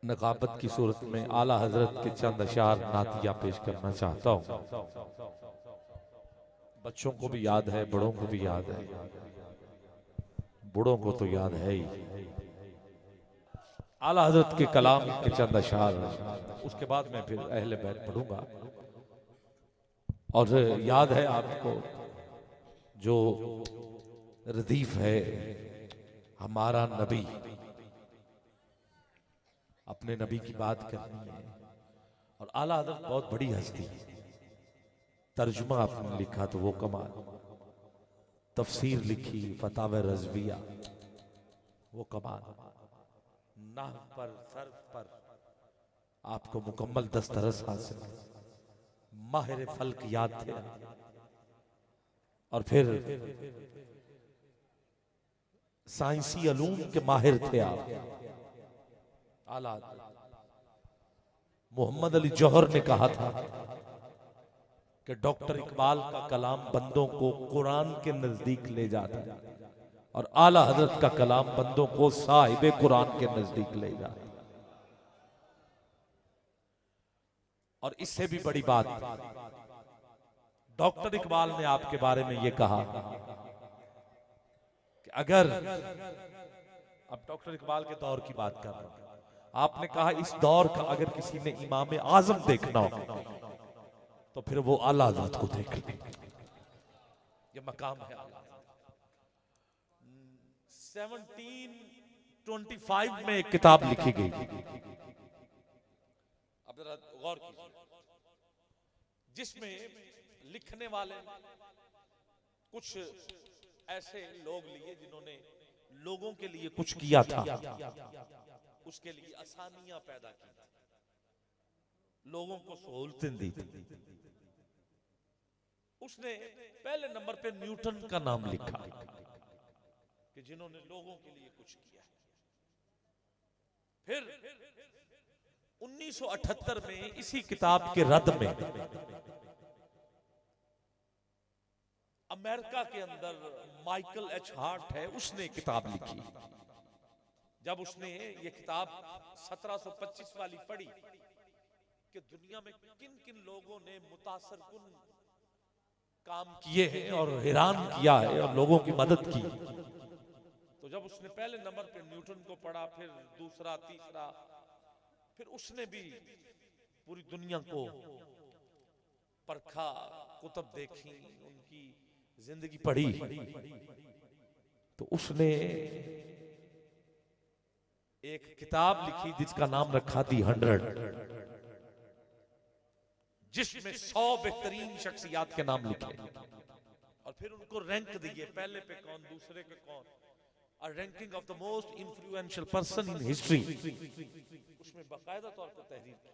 نقابت کی صورت میں اعلی حضرت کے چند اشعار نعتیہ پیش کرنا چاہتا ہوں. بچوں کو بھی یاد ہے، بڑوں کو بھی یاد ہے، بڑوں کو تو یاد ہے ہی. اعلی حضرت کے کلام کے چند اشعار، اس کے بعد میں پھر اہل بیت پڑھوں گا. اور یاد ہے آپ کو جو ردیف ہے، ہمارا نبی، اپنے نبی کی بات کرنی ہے. اور اعلی حضرت بہت بڑی ہستی، ترجمہ آپ نے لکھا تو وہ کمال، تفسیر لکھی فتاوی رضویہ وہ کمال، نحو پر صرف پر آپ کو مکمل دسترس حاصل، ماہر فلک یاد تھے. اور پھر سائنسی علوم کے ماہر تھے آپ. اعلیٰ محمد علی جوہر نے کہا تھا کہ ڈاکٹر اقبال کا کلام بندوں کو قرآن کے نزدیک لے جاتا ہے اور اعلیٰ حضرت کا کلام بندوں کو صاحب قرآن کے نزدیک لے جاتا ہے. اور اس سے بھی بڑی بات، ڈاکٹر اقبال نے آپ کے بارے میں یہ کہا کہ اگر، اب ڈاکٹر اقبال کے دور کی بات کر رہا ہوں، آپ نے کہا اس دور کا اگر کسی نے امام اعظم دیکھنا ہو تو پھر وہ اعلیٰ حضرت کو دیکھ لیں. یہ مقام ہے. 1725 میں ایک کتاب لکھی گئی، اب ذرا غور کیجیے، جس میں لکھنے والے کچھ ایسے لوگ لیے جنہوں نے لوگوں کے لیے کچھ کیا تھا، اس کے لیے آسانیاں پیدا کی تھی، لوگوں کو سہولتیں دی تھی. اس نے پہلے نمبر پہ نیوٹن کا نام لکھا کہ جنہوں نے لوگوں کے لیے کچھ کیا. پھر 1978 میں اسی کتاب کے رد میں امریکہ کے اندر مائیکل ایچ ہارٹ ہے، اس نے کتاب لکھی. جب اس نے یہ کتاب 1725 والی پڑھی کہ دنیا میں کن کن لوگوں نے متاثر کن کام کیے ہیں اور حیران کیا ہے اور لوگوں کی مدد کی، تو جب اس نے پہلے نمبر پہ نیوٹن کو پڑھا، پھر دوسرا، تیسرا، پھر اس نے بھی پوری دنیا کو پرکھا، کتب دیکھی، ان کی زندگی پڑھی، تو اس نے ایک کتاب لکھی جس کا نام رکھا دی 100، جس میں 100 بہترین شخصیات کے نام لکھے اور پھر ان کو رینک دیے، پہلے پہ کون، دوسرے پہ کون، اور ranking of the most influential person in history, اس میں باقاعدہ طور پر تحریر کیا.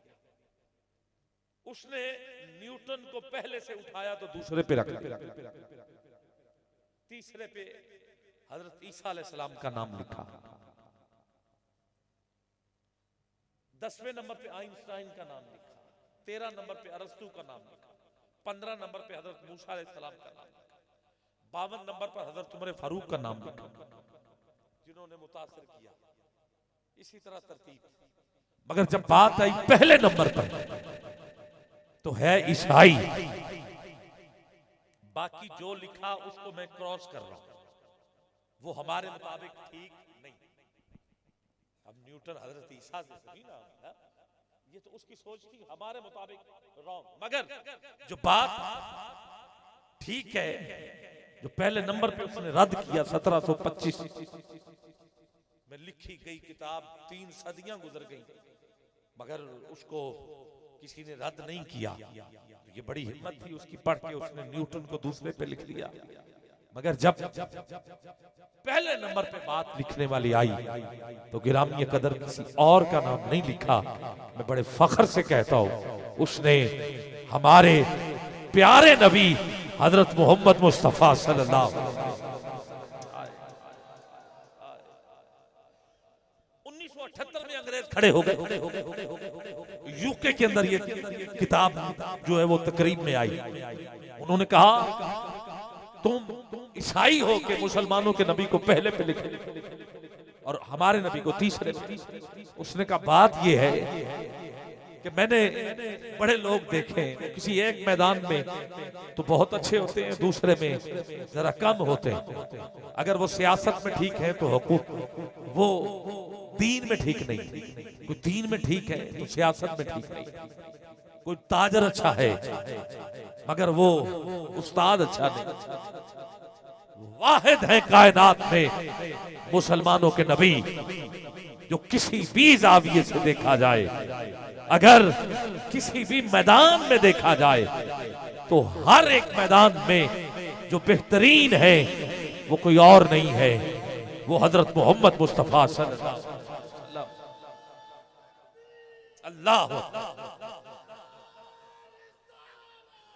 اس نے نیوٹن کو پہلے سے اٹھایا تو دوسرے پہ رکھا، تیسرے پہ حضرت عیسیٰ علیہ السلام کا نام لکھا، 10ویں نمبر پہ آئنسٹائن کا نام لکھا، 13 نمبر پہ ارسطو کا نام لکھا، 15 نمبر پہ حضرت موسیٰ علیہ السلام کا نام لکھا، 52 نمبر پر حضرت عمر فاروق کا نام لکھا، جنہوں نے متاثر کیا. اسی طرح ترتیب. مگر جب بات آئی پہلے نمبر پر تو ہے عیسائی. باقی جو لکھا اس کو میں کراس کر رہا ہوں، وہ ہمارے مطابق ٹھیک نہیں. اب نیوٹن حضرت عیسیٰ سے سنی نا، یہ تو اس کی سوچ تھی، ہمارے مطابق رانگ. مگر جو بات ٹھیک ہے، جو پہلے نمبر پہ اس نے رد کیا 1725 میں لکھی گئی کتاب، 3 صدیاں گزر گئی مگر اس کو کسی نے رد نہیں کیا. یہ بڑی ہمت تھی اس کی، پڑھ کے اس نے نیوٹن کو دوسرے پہ لکھ دیا. مگر جب پہلے نمبر پہ بات لکھنے والی آئی تو گرامی قدر کسی اور کا نام نہیں لکھا. میں بڑے فخر سے کہتا ہوں اس نے ہمارے پیارے نبی حضرت محمد مصطفیٰ صلی اللہ علیہ وسلم 1978 میں انگریز کھڑے ہو گئے. یوکے کے اندر یہ کتاب جو ہے وہ تقریب میں آئی. انہوں نے کہا تم عیسائی ہو کے مسلمانوں کے نبی کو پہلے پہ لکھے. اور ہمارے نبی کو تیسرے میں. اس نے کہا بات یہ ہے کہ میں نے بڑے لوگ دیکھے ہیں کسی ایک میدان میں تو بہت اچھے ہوتے ہیں، دوسرے میں ذرا کم ہوتے ہیں. اگر وہ سیاست میں ٹھیک ہے تو حقوق، وہ دین میں ٹھیک نہیں. کوئی دین میں ٹھیک ہے تو سیاست میں ٹھیک نہیں. کوئی تاجر اچھا ہے مگر وہ استاد اچھا نہیں. واحد ہے کائنات میں مسلمانوں کے نبی جو کسی بھی زاویے سے دیکھا جائے، اگر کسی بھی میدان میں دیکھا جائے تو ہر ایک میدان میں جو بہترین ہے وہ کوئی اور نہیں ہے، وہ حضرت محمد مصطفیٰ صلی اللہ علیہ وسلم. اللہ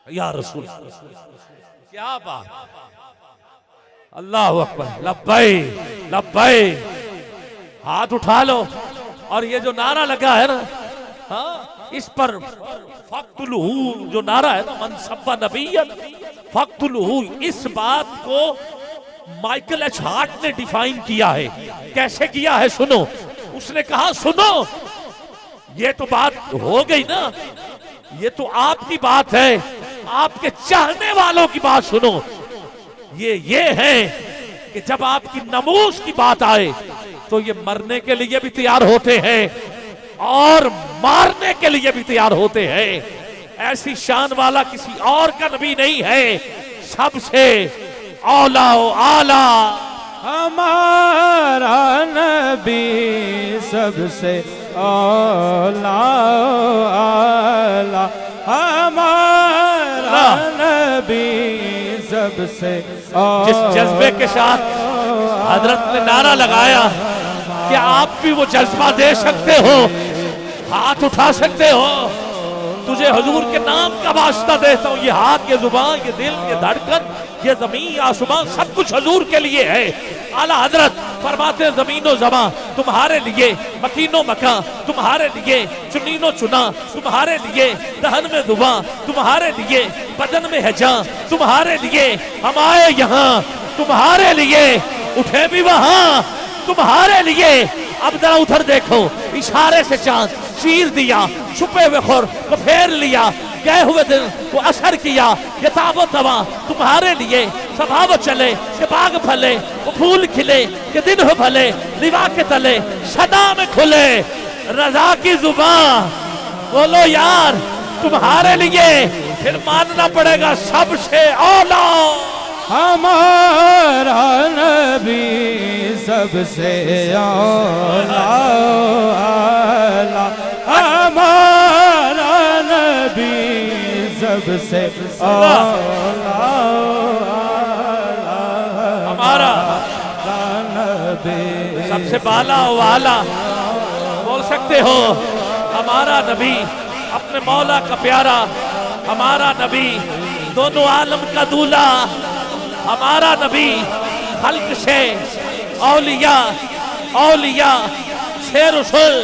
یا رسول کیا بات. اللہ اکبر. لبیک لبیک. ہاتھ اٹھا لو. اور یہ جو نعرہ لگا ہے نا، اس پر فقتلہ جو نعرہ ہے نا، من سب نبیًا فقتلہ، اس بات کو مائیکل ایچ ہارٹ نے ڈیفائن کیا ہے. کیسے کیا ہے سنو. اس نے کہا سنو، یہ تو بات ہو گئی نا، یہ تو آپ کی بات ہے، آپ کے چاہنے والوں کی بات سنو. یہ ہے کہ جب آپ کی نموز کی بات آئے تو یہ مرنے کے لیے بھی تیار ہوتے ہیں اور مارنے کے لیے بھی تیار ہوتے ہیں. ایسی شان والا کسی اور کا نبی نہیں ہے. سب سے اولا و اعلیٰ ہمارا نبی، سب سے اولا و اعلیٰ ہمارا نبی، سب سے. جس جذبے کے ساتھ حضرت نے نعرہ لگایا کہ آپ بھی وہ جذبہ دے سکتے ہو، ہاتھ اٹھا سکتے ہو. تجھے حضور کے نام کا واسطہ دیتا ہوں. یہ ہاتھ، یہ زبان، یہ دل، یہ دھڑکن، یہ زمین آسمان سب کچھ حضور کے لیے ہے. اعلیٰ حضرت فرماتے ہیں زمین و زمان تمہارے لیے، مکین و مکان تمہارے لیے، چنین و چنا تمہارے لیے، دہن میں زبان تمہارے لیے، بدن میں ہے جان تمہارے لیے. ہم آئے یہاں تمہارے لیے، اٹھے بھی وہاں تمہارے لیے. اب ذرا ادھر دیکھو، اشارے سے چاند چیر دیا، چھپے ہوئے خور کو پھیر لیا، گئے ہوئے دن کو اثر کیا. یہ تاب و توا تمہارے لیے، سبھاو چلے کہ باغ پھلے، وہ پھول کھلے کہ دن ہو بھلے، لیوا کے تلے صدا میں کھلے رضا کی زبان. بولو یار تمہارے لیے. پھر ماننا پڑے گا سب سے اولا ہمارا نبی، سب سے اولا و اعلیٰ ہمارا نبی، سب سے اولا و اعلیٰ ہمارا نبی، سب سے بالا و اعلیٰ. بول سکتے ہو ہمارا نبی اپنے مولا کا پیارا، ہمارا نبی دونوں عالم کا دولہ، ہمارا نبی خلق سے اولیاء اولیاء سے رسول.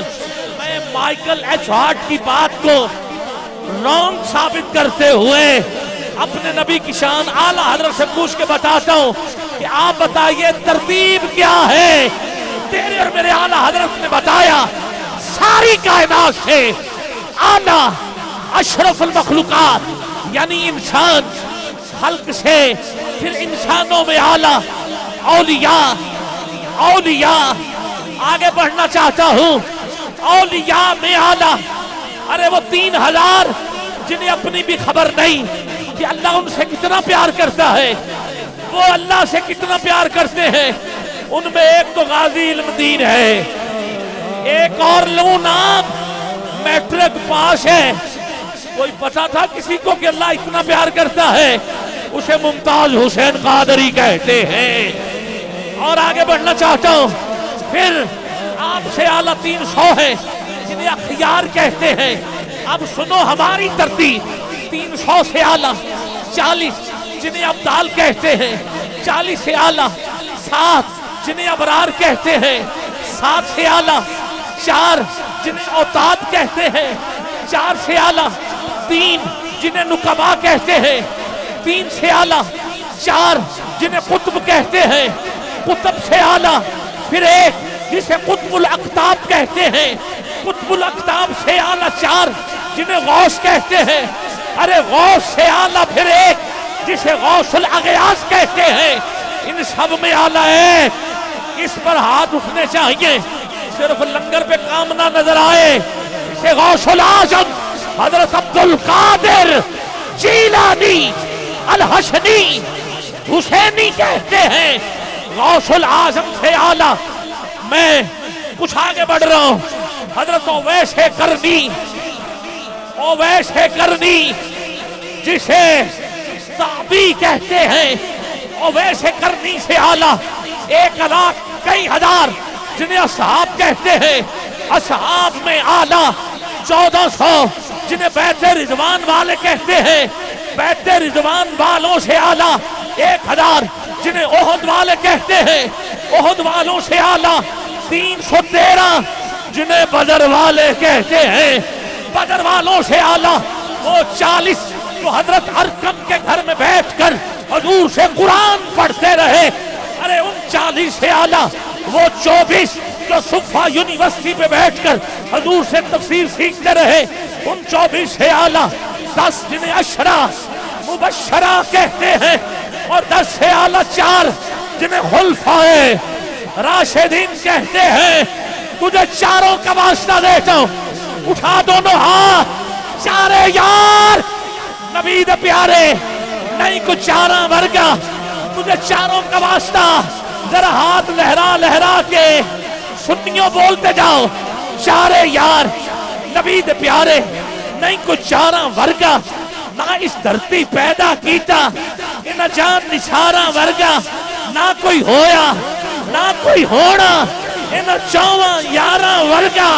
میں مائیکل ایچ ہارٹ کی بات کو رانگ ثابت کرتے ہوئے اپنے نبی کی شان اعلیٰ حضرت سے پوچھ کے بتاتا ہوں کہ آپ بتائیے ترتیب کیا ہے. تیرے اور میرے اعلیٰ حضرت نے بتایا ساری کائنات سے اعلیٰ اشرف المخلوقات یعنی انسان، خلق سے پھر انسانوں میں اعلیٰ اولیاء. اولیاء آگے بڑھنا چاہتا ہوں. اولیاء میں اعلیٰ، ارے وہ 3000 جنہیں اپنی بھی خبر نہیں کہ اللہ ان سے کتنا پیار کرتا ہے، وہ اللہ سے کتنا پیار کرتے ہیں. ان میں ایک تو غازی علم دین ہے، ایک اور لو نام میٹرک پاس ہے. کوئی پتا تھا کسی کو کہ اللہ اتنا پیار کرتا ہے؟ اسے ممتاز حسین قادری کہتے ہیں. اور آگے بڑھنا چاہتا ہوں. پھر آپ سے اعلیٰ 300 ہیں جنہیں اخیار کہتے ہیں. اب سنو ہماری ترتیب. 300 سے اعلیٰ 40 جنہیں ابدال کہتے ہیں، 40 سے اعلیٰ 7 جنہیں ابرار کہتے ہیں، 7 سے اعلیٰ 4 جنہیں اوتاد کہتے ہیں، 4 سے اعلیٰ 3 جنہیں نقبا کہتے ہیں، 3 سے اعلیٰ 4 جنہیں قطب کہتے ہیں، قطب سے اعلیٰ پھر 1 جسے قطب الاقطاب کہتے ہیں، قطب الاقطاب سے اعلیٰ 4 جنہیں غوث کہتے ہیں، ارے غوث سے اعلیٰ پھر ایک جسے غوث الاغیاث کہتے ہیں، ان سب میں اعلیٰ ہے، اس پر ہاتھ اٹھنے چاہیے، صرف لنگر پہ کام نہ نظر آئے، اسے غوث العظم حضرت عبد القادر جیلانی الحسنی حسینی کہتے ہیں، غوث العظم سے اعلیٰ۔ میں کچھ آگے بڑھ رہا ہوں، حضرت اویس کرنی، اویس کرنی جسے تابعی کہتے ہیں، اویس کرنی سے اعلیٰ 1,00,000 کئی ہزار جنہیں اصحاب کہتے ہیں، اصحاب میں اعلیٰ 1400 جنہیں بیت رضوان والے کہتے ہیں، بیت رضوان والوں سے اعلیٰ 1,000 جنہیں احد والے کہتے ہیں، احد والوں سے اعلیٰ 313 جنہیں بدر والے کہتے ہیں، بدر والوں سے اعلیٰ وہ 40 جو حضرت ارقم کے گھر میں بیٹھ کر حضور سے قرآن پڑھتے رہے، ارے ان 40 سے اعلیٰ وہ 24 جو صفا یونیورسٹی پہ بیٹھ کر حضور سے تفسیر سیکھتے رہے، ان 24 سے اعلیٰ 10 جنہیں اشرا مبشرہ کہتے ہیں، اور 10 سے اعلیٰ 4 جنہیں خلفائے راشدین کہتے ہیں۔ تجھے چاروں کا واسطہ دیتا ہوں، اٹھا دونوں ہاتھ، چارے یار نبی دے پیارے، نہیں کچھ چاراں ورگا، تجھے چاروں کا واسطہ، ذرا ہاتھ لہرا لہرا کے سنیوں بولتے جاؤ، چارے یار نبی دے پیارے، نہیں کچھ چاراں ورگا، نہ اس دھرتی پیدا کیتا کہ نہ جان نثاراں ورگا، نہ کوئی ہویا نہ کوئی ہونا، ان 14 یاراں ورگا،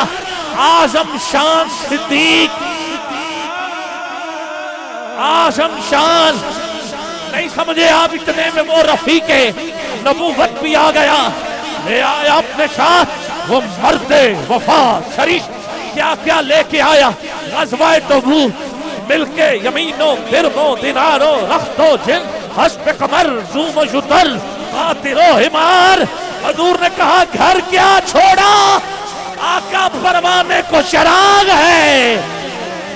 اعظم شان صدیق، اعظم شان۔ نہیں سمجھے آپ اتنے میں وہ رفیق نبوت بھی آ گیا، لے آیا اپنے ساتھ وہ مرد وفا شریف، کیا کیا لے کے آیا، غزوہ تبوک، مل کے یمینوں دربوں دیناروں رختوں جن حسب قمر زوم و جتل قاطر و حمار۔ حضور نے کہا گھر کیا چھوڑا، آقا پروانے کو چراغ ہے،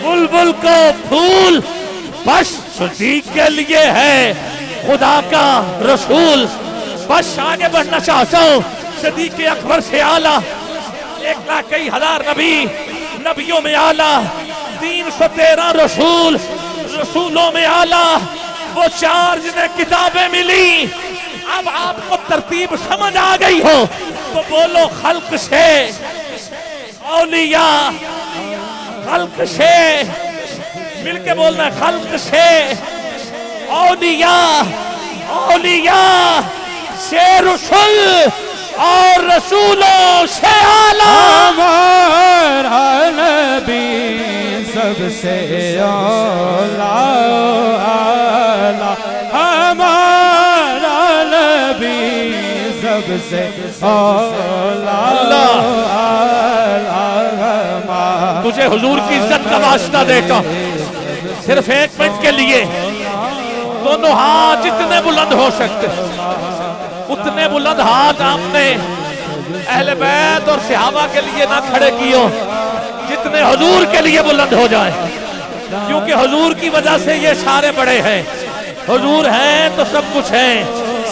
بلبل کو پھول بس صدیق کے لیے ہے، خدا کا رسول۔ بس آگے بڑھنا چاہتا ہوں، صدیق اکبر سے اعلیٰ 1,00,000 کئی ہزار نبی، نبیوں میں اعلیٰ 313 رسول، رسولوں میں اعلیٰ وہ 4 جنہیں کتابیں ملی۔ اب آپ کو ترتیب سمجھ آ گئی ہو تو بولو خلق سے اولیاء، خلق سے مل کے بولنا ہے، خلق سے اولیاء، اولیاء سے رسول، اور رسولوں سے اعلیٰ ہمارا نبی سب سے اعلیٰ، ہمارا نبی سب سے اعلیٰ۔ تجھے حضور کی عزت کا واسطہ دیتا ہوں، صرف 1 منٹ کے لیے دونوں ہاتھ جتنے بلند ہو سکتے اتنے بلند ہاتھ آپ نے اہل بیت اور صحابہ کے لیے نہ کھڑے کیو، جتنے حضور کے لیے بلند ہو جائیں، کیونکہ حضور کی وجہ سے یہ سارے بڑے ہیں، حضور ہیں تو سب کچھ ہیں،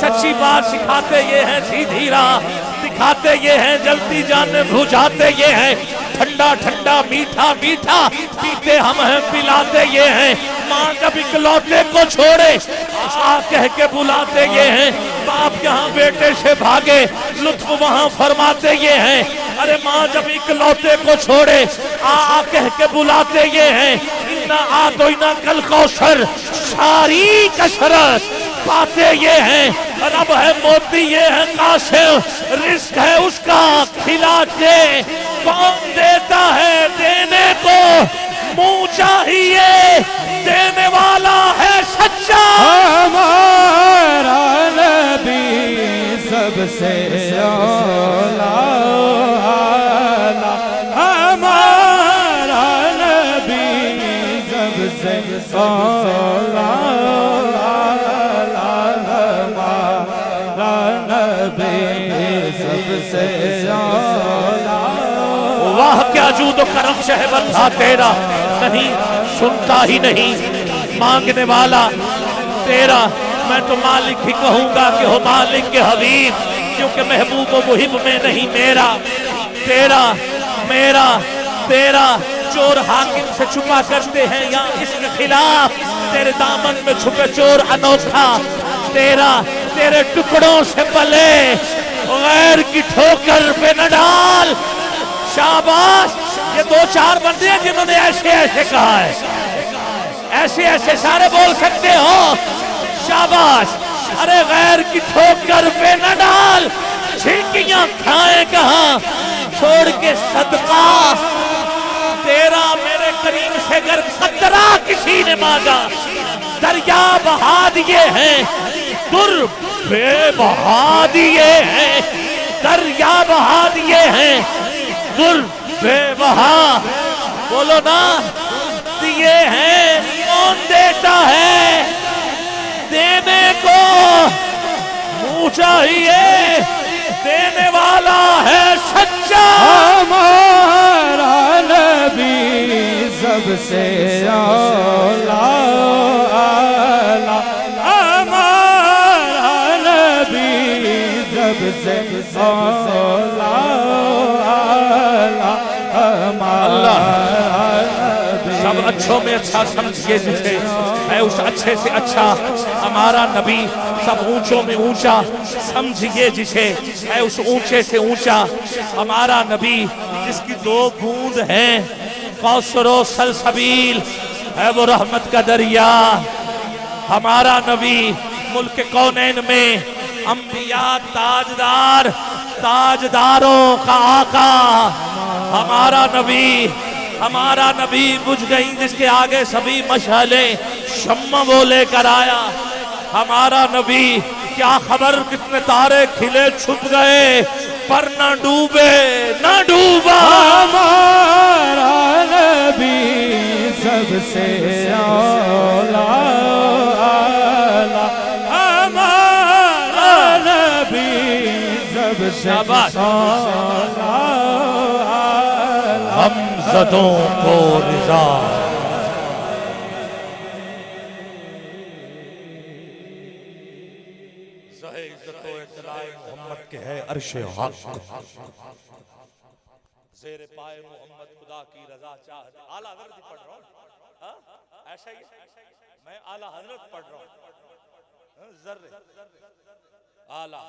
سچی بات سکھاتے یہ ہیں، سیدھی راہ دکھاتے یہ ہیں، جلتی جانیں بھجاتے یہ ہیں، ٹھنڈا ٹھنڈا میٹھا میٹھا پیتے ہم ہیں، پلاتے یہ ہیں، ماں جب اکلوتے کو چھوڑے آ کہہ کے بلاتے یہ ہیں، باپ یہاں بیٹے سے بھاگے لطف وہاں فرماتے یہ ہیں، ارے ماں جب اکلوتے کو چھوڑے آ کہہ کے بلاتے یہ ہیں، اِنَّا آتَيْنَاكَ الْكَوْثَرَ ساری کثرت پاتے یہ ہیں، رب ہے موتی یہ ہے قاسم، رزق ہے اس کا کھلاتے، کون دیتا ہے دینے کو منہ چاہیے، دینے والا ہے سچا۔ ہمارا نبی سب سے اعلیٰ، ہمارا نبی سب سے اعلیٰ، ہمارا نبی سب سے اعلیٰ۔ واہ کیا جود و کرم شہ بندہ تیرا، نہیں سنتا ہی نہیں مانگنے والا تیرا، میں تو مالک ہی کہوں گا کہ ہو مالک کے حبیب، کیونکہ محبوب و محب میں نہیں میرا، تیرا میرا تیرا۔ چور حاکم سے چھپا کرتے ہیں یا اس کے خلاف، تیرے دامن میں چھپے چور انوکھا تیرا، تیرے ٹکڑوں سے پلے غیر کی ٹھوکر پہ نہ ڈال۔ شاباش، یہ دو چار بندے ہیں جنہوں نے ایسے ایسے کہا ہے، ایسے ایسے سارے بول سکتے ہو، شاباش۔ ارے غیر کی ٹھوکر پہ نہ ڈال، چھینکیاں کھائیں کہاں چھوڑ کے صدقہ تیرا، میرے کریم سے گر قطرہ کسی نے مانگا دریا بہا دیے ہیں، در بے بہا دیے ہیں، دریا بہا دیے ہیں، در بے بہا، بولو نا دیے ہیں، کون دیتا ہے؟ دینے کو منہ چاہیے، دینے والا ہے سچا۔ ہمارا نبی سب سے اولا، ہمارا نبی سب سے اولا، سب اچھوں میں اچھا سمجھئے جسے، ہے اس اچھے سے اچھا ہمارا نبی، سب اونچوں میں اونچا سمجھئے جسے، ہے اس اونچے سے اونچا ہمارا نبی، جس کی دو بوند ہیں کوثر و سلسبیل، ہے وہ رحمت کا دریا ہمارا نبی، ملک کونین میں انبیاء تاجدار، تاجداروں کا آقا ہمارا نبی، ہمارا نبی بجھ گئی جس کے آگے سبھی مشعلیں، شمع وہ لے کر آیا ہمارا نبی، کیا خبر کتنے تارے کھلے چھپ گئے پر نہ ڈوبے نہ ڈوبا۔ ہمارا نبی سب سے اولا، ہمارا نبی سب سے اولا، ہم زدوں کو رضا زہے عزت و اطلاع محمد کے ہے عرش حق، زیر پائے محمد خدا کی رضا چاہتے۔ اعلیٰ حضرت ہی پڑھ رہا ہوں، ایسا ہی میں اعلیٰ حضرت پڑھ رہا ہوں، ذرے اعلیٰ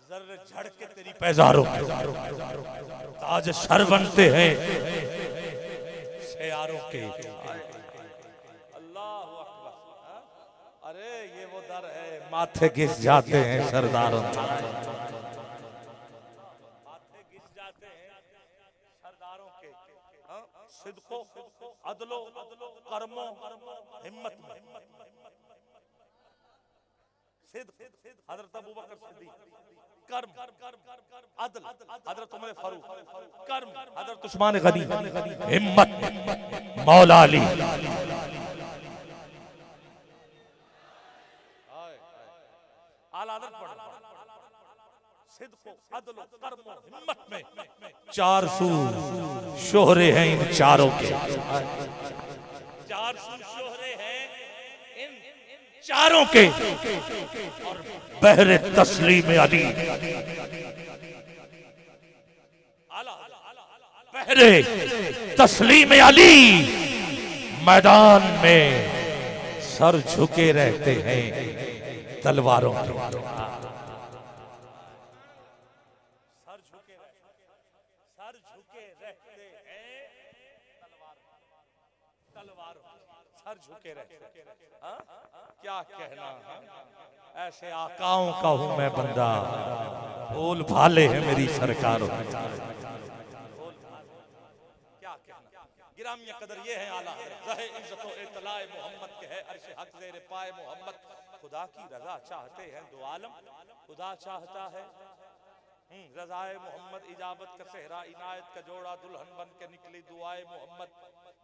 ذرے جھڑ کے تیری پیزاروں تاج سر بنتے ہیں سیاروں کے۔ اللہ اکبر، ارے یہ وہ در ہے ماتھے گھس جاتے ہیں سرداروں، ماتھے گھس جاتے ہیں سرداروں کے، صدق و عدل و کرم و ہمت میں، صدق حضرت ابوبکر صدیق، کرم عدل حضرت عمر فاروق، کرم حضرت عثمان غنی، ہمت مولا علی۔ اعلیٰ حضرت پڑھ، صدق و عدل و کرم و ہمت میں چار سو شہرے ہیں ان چاروں کے، چار سو شہرے ہیں ان چاروں کے، اور بحر تسلیم علی، بحر تسلیم علی میدان میں سر جھکے رہتے ہیں تلواروں کے، سر جھکے رہتے ہیں تلواروں، سر جھکے رہتے ہیں، کیا کہنا، ایسے آقاؤں کا ہوں میں بندہ، پھول بھالے ہیں میری سرکاروں، کیا کہنا۔ گرامی قدر یہ ہے اعلیٰ حضرت، زہے عزت و اطلاع محمد کے ہے عرش حق، زیر پائے محمد خدا کی رضا چاہتے ہیں دو عالم، خدا چاہتا ہے رضائے محمد، اجابت کا صحرا عنایت کا جوڑا، دلہن بن کے نکلی دعائے محمد،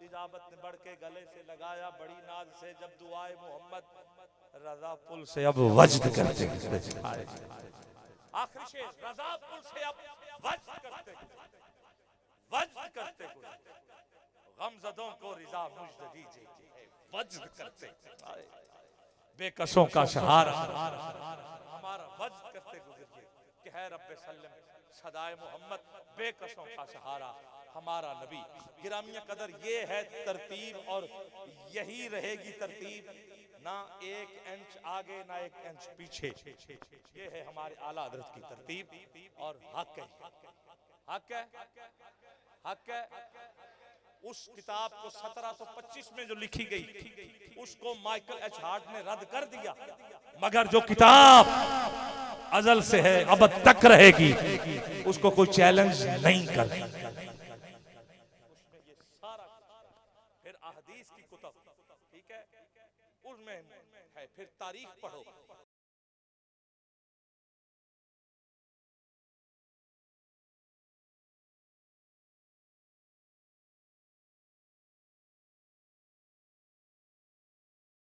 اجابت نے بڑھ کے گلے سے لگایا بڑی ناز سے، جب دعائے محمد رضا پل سے اب وجد کرتے ہیں۔ آخری شعر رضا پل سے اب وجد کرتے وجد کرتے غمزدوں کو رضا مجد دیجئے وجد کرتے بے کسوں کا سہارا ہمارا وجد کرتے گزریے کہ ہے رب سلم صدائے محمد بے کسوں کا سہارا ہمارا نبی. گرامیہ قدر یہ ہے ترتیب اور یہی رہے گی ترتیب, نہ ایک انچ آگے نہ ایک انچ پیچھے. یہ ہے ہمارے اعلیٰ حضرت کی ترتیب اور حق ہے. حق ہے, حق ہے. اس کتاب کو 1725 میں جو لکھی گئی اس کو مائیکل ایچ ہارٹ نے رد کر دیا, مگر جو کتاب ازل سے ہے ابد تک رہے گی اس کو کوئی چیلنج نہیں کرتا. پھر احادیث کی کتب, ٹھیک ہے, اس میں ہے. پھر تاریخ پڑھو,